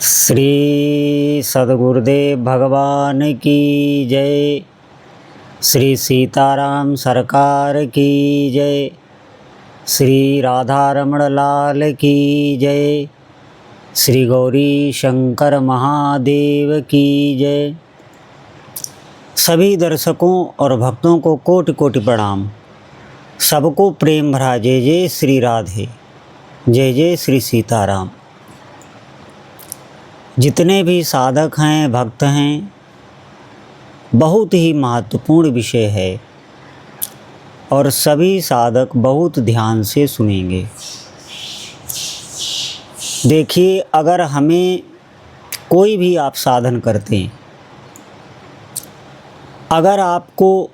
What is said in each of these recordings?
श्री सद्गुरुदेव भगवान की जय। श्री सीताराम सरकार की जय। श्री राधारमण लाल की जय। श्री गौरी शंकर महादेव की जय। सभी दर्शकों और भक्तों को कोटि कोटि प्रणाम। सबको प्रेम भरा जय जय श्री राधे, जय जय श्री सीताराम। जितने भी साधक हैं, भक्त हैं, बहुत ही महत्वपूर्ण विषय है और सभी साधक बहुत ध्यान से सुनेंगे। देखिए, अगर हमें कोई भी आप साधन करते हैं, अगर आपको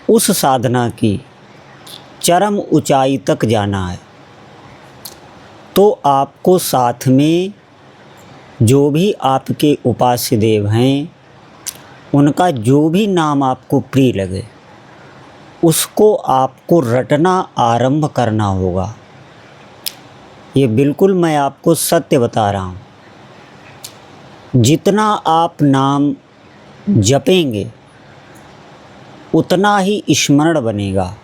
उस साधना की चरम ऊंचाई तक जाना है तो आपको साथ में जो भी आपके उपास्य देव हैं, उनका जो भी नाम आपको प्रिय लगे उसको आपको रटना आरंभ करना होगा। ये बिल्कुल मैं आपको सत्य बता रहा हूँ। जितना आप नाम जपेंगे उतना ही स्मरण बनेगा।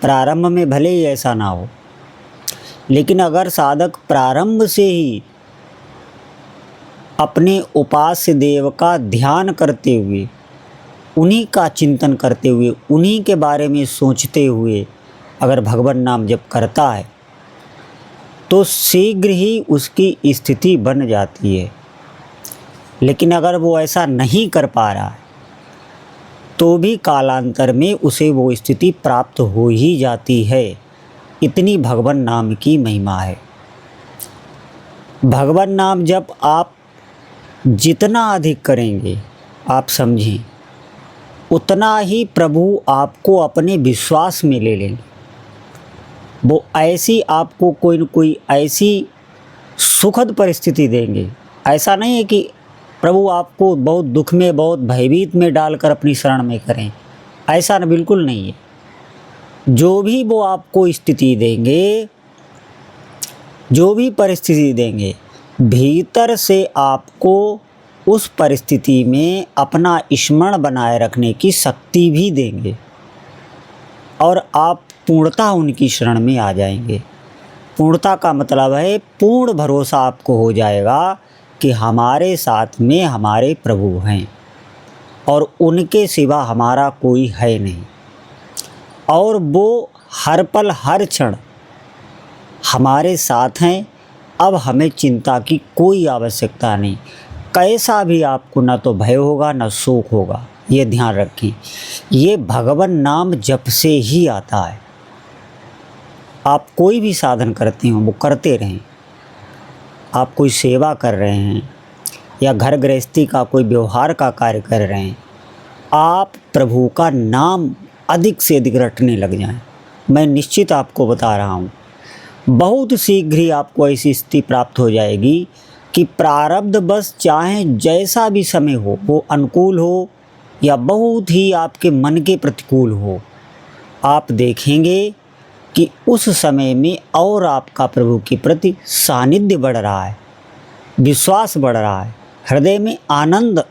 प्रारंभ में भले ही ऐसा ना हो, लेकिन अगर साधक प्रारंभ से ही अपने उपास्य देव का ध्यान करते हुए, उन्हीं का चिंतन करते हुए, उन्हीं के बारे में सोचते हुए अगर भगवान नाम जप करता है तो शीघ्र ही उसकी स्थिति बन जाती है। लेकिन अगर वो ऐसा नहीं कर पा रहा है तो भी कालांतर में उसे वो स्थिति प्राप्त हो ही जाती है। इतनी भगवान नाम की महिमा है। भगवान नाम जप आप जितना अधिक करेंगे, आप समझें, उतना ही प्रभु आपको अपने विश्वास में ले लेंगे। वो ऐसी आपको कोई न कोई ऐसी सुखद परिस्थिति देंगे। ऐसा नहीं है कि प्रभु आपको बहुत दुख में, बहुत भयभीत में डालकर अपनी शरण में करें, ऐसा न बिल्कुल नहीं है। जो भी वो आपको स्थिति देंगे, जो भी परिस्थिति देंगे, भीतर से आपको उस परिस्थिति में अपना स्मरण बनाए रखने की शक्ति भी देंगे और आप पूर्णता उनकी शरण में आ जाएंगे। पूर्णता का मतलब है पूर्ण भरोसा आपको हो जाएगा कि हमारे साथ में हमारे प्रभु हैं और उनके सिवा हमारा कोई है नहीं, और वो हर पल हर क्षण हमारे साथ हैं। अब हमें चिंता की कोई आवश्यकता नहीं। कैसा भी आपको ना तो भय होगा ना शोक होगा। ये ध्यान रखें। ये भगवान नाम जप से ही आता है। आप कोई भी साधन करते हो वो करते रहें। आप कोई सेवा कर रहे हैं या घर गृहस्थी का कोई व्यवहार का कार्य कर रहे हैं, आप प्रभु का नाम अधिक से अधिक रटने लग जाएं। मैं निश्चित आपको बता रहा हूँ, बहुत शीघ्र ही आपको ऐसी स्थिति प्राप्त हो जाएगी कि प्रारब्ध बस चाहे जैसा भी समय हो, वो अनुकूल हो या बहुत ही आपके मन के प्रतिकूल हो, आप देखेंगे कि उस समय में और आपका प्रभु के प्रति सानिध्य बढ़ रहा है, विश्वास बढ़ रहा है, हृदय में आनंद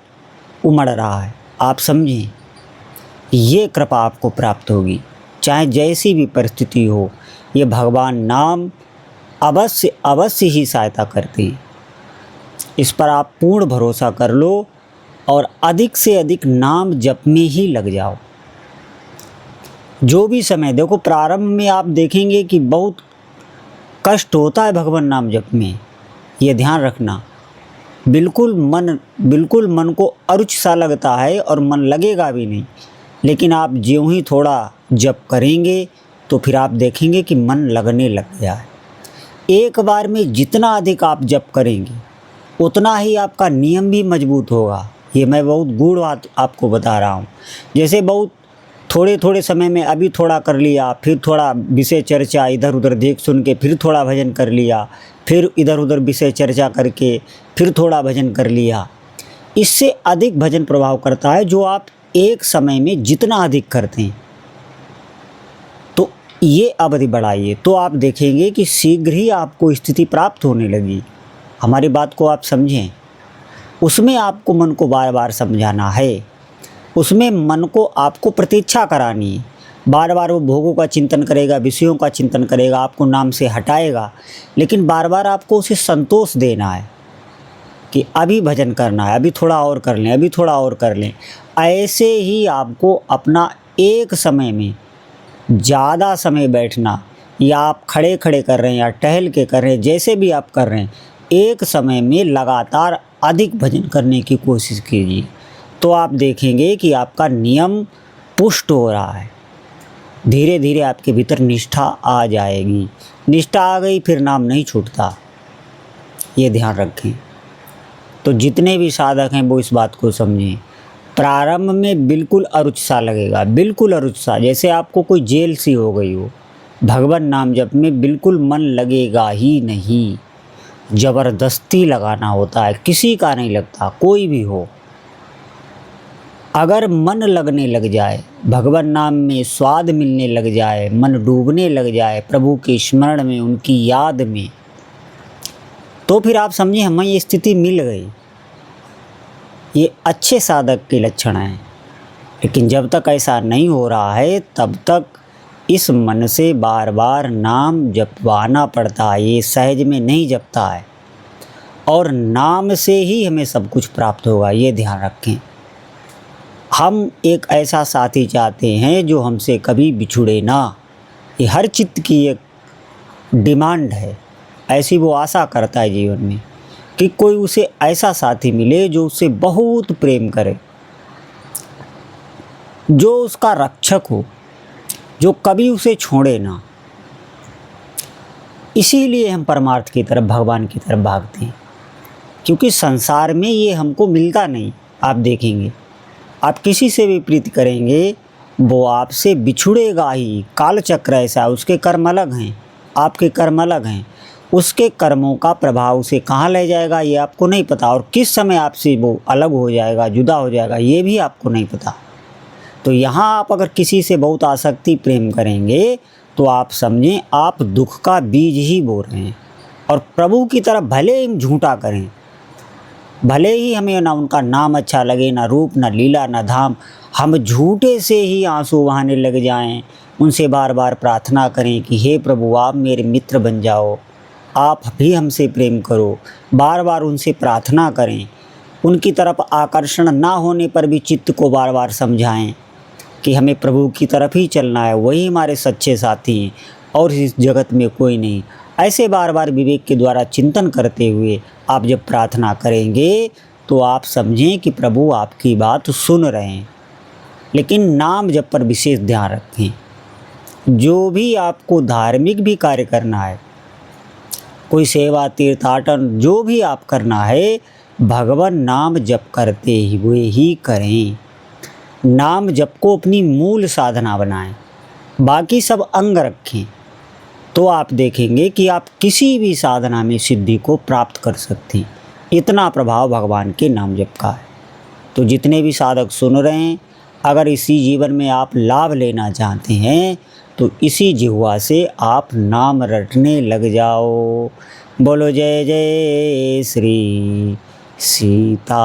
उमड़ रहा है। आप समझें, ये कृपा आपको प्राप्त होगी चाहे जैसी भी परिस्थिति हो। ये भगवान नाम अवश्य अवश्य ही सहायता करते हैं। इस पर आप पूर्ण भरोसा कर लो और अधिक से अधिक नाम जप में ही लग जाओ। जो भी समय देखो, प्रारंभ में आप देखेंगे कि बहुत कष्ट होता है भगवान नाम जप में। ये ध्यान रखना। बिल्कुल मन को अरुच सा लगता है और मन लगेगा भी नहीं। लेकिन आप ज्यों ही थोड़ा जप करेंगे तो फिर आप देखेंगे कि मन लगने लग गया है। एक बार में जितना अधिक आप जप करेंगे उतना ही आपका नियम भी मजबूत होगा। ये मैं बहुत गूढ़ बात आपको बता रहा हूँ। जैसे बहुत थोड़े थोड़े समय में अभी थोड़ा कर लिया, फिर थोड़ा विषय चर्चा इधर उधर देख सुन के फिर थोड़ा भजन कर लिया, फिर इधर उधर विषय चर्चा करके फिर थोड़ा भजन कर लिया। इससे अधिक भजन प्रभाव करता है जो आप एक समय में जितना अधिक करते हैं। तो ये अवधि बढ़ाइए तो आप देखेंगे कि शीघ्र ही आपको स्थिति प्राप्त होने लगी। हमारी बात को आप समझें। उसमें आपको मन को बार बार समझाना है, उसमें मन को आपको प्रतीक्षा करानी है। बार बार वो भोगों का चिंतन करेगा, विषयों का चिंतन करेगा, आपको नाम से हटाएगा, लेकिन बार बार आपको उसे संतोष देना है कि अभी भजन करना है, अभी थोड़ा और कर लें, अभी थोड़ा और कर लें। ऐसे ही आपको अपना एक समय में ज़्यादा समय बैठना, या आप खड़े खड़े कर रहे हैं या टहल के कर रहे हैं, जैसे भी आप कर रहे हैं, एक समय में लगातार अधिक भजन करने की कोशिश कीजिए। तो आप देखेंगे कि आपका नियम पुष्ट हो रहा है। धीरे धीरे आपके भीतर निष्ठा आ जाएगी। निष्ठा आ गई फिर नाम नहीं छूटता, ये ध्यान रखें। तो जितने भी साधक हैं वो इस बात को समझें। प्रारंभ में बिल्कुल अरुच सा लगेगा, बिल्कुल अरुच सा, जैसे आपको कोई जेल सी हो गई हो। भगवान नाम जप में बिल्कुल मन लगेगा ही नहीं, ज़बरदस्ती लगाना होता है, किसी का नहीं लगता, कोई भी हो। अगर मन लगने लग जाए, भगवान नाम में स्वाद मिलने लग जाए, मन डूबने लग जाए प्रभु के स्मरण में, उनकी याद में, तो फिर आप समझिए हमें ये स्थिति मिल गई। ये अच्छे साधक के लक्षण हैं। लेकिन जब तक ऐसा नहीं हो रहा है तब तक इस मन से बार बार नाम जपवाना पड़ता है। ये सहज में नहीं जपता है, और नाम से ही हमें सब कुछ प्राप्त होगा, ये ध्यान रखें। हम एक ऐसा साथी चाहते हैं जो हमसे कभी बिछुड़े ना। ये हर चित्त की एक डिमांड है, ऐसी वो आशा करता है जीवन में कि कोई उसे ऐसा साथी मिले जो उससे बहुत प्रेम करे, जो उसका रक्षक हो, जो कभी उसे छोड़े ना। इसीलिए हम परमार्थ की तरफ, भगवान की तरफ भागते हैं, क्योंकि संसार में ये हमको मिलता नहीं। आप देखेंगे, आप किसी से भी प्रीति करेंगे वो आपसे बिछुड़ेगा ही। काल चक्र ऐसा, उसके कर्म अलग हैं, आपके कर्म अलग हैं। उसके कर्मों का प्रभाव उसे कहाँ ले जाएगा ये आपको नहीं पता, और किस समय आपसे वो अलग हो जाएगा, जुदा हो जाएगा, ये भी आपको नहीं पता। तो यहाँ आप अगर किसी से बहुत आसक्ति प्रेम करेंगे तो आप समझें आप दुख का बीज ही बो रहे हैं। और प्रभु की तरफ भले ही हम झूठा करें, भले ही हमें ना उनका नाम अच्छा लगे, ना रूप, ना लीला, ना धाम, हम झूठे से ही आंसू बहाने लग जाएं, उनसे बार बार प्रार्थना करें कि हे प्रभु आप मेरे मित्र बन जाओ, आप भी हमसे प्रेम करो, बार बार उनसे प्रार्थना करें। उनकी तरफ आकर्षण ना होने पर भी चित्त को बार बार समझाएं कि हमें प्रभु की तरफ ही चलना है, वही हमारे सच्चे साथी हैं और इस जगत में कोई नहीं। ऐसे बार बार विवेक के द्वारा चिंतन करते हुए आप जब प्रार्थना करेंगे तो आप समझें कि प्रभु आपकी बात सुन रहे हैं। लेकिन नाम जप पर विशेष ध्यान रखें। जो भी आपको धार्मिक भी कार्य करना है, कोई सेवा, तीर्थाटन, जो भी आप करना है, भगवान नाम जप करते हुए ही करें। नाम जप को अपनी मूल साधना बनाएं, बाकी सब अंग रखें, तो आप देखेंगे कि आप किसी भी साधना में सिद्धि को प्राप्त कर सकते हैं। इतना प्रभाव भगवान के नाम जप का है। तो जितने भी साधक सुन रहे हैं, अगर इसी जीवन में आप लाभ लेना चाहते हैं तो इसी जिह्वा से आप नाम रटने लग जाओ। बोलो जय जय श्री सीताराम।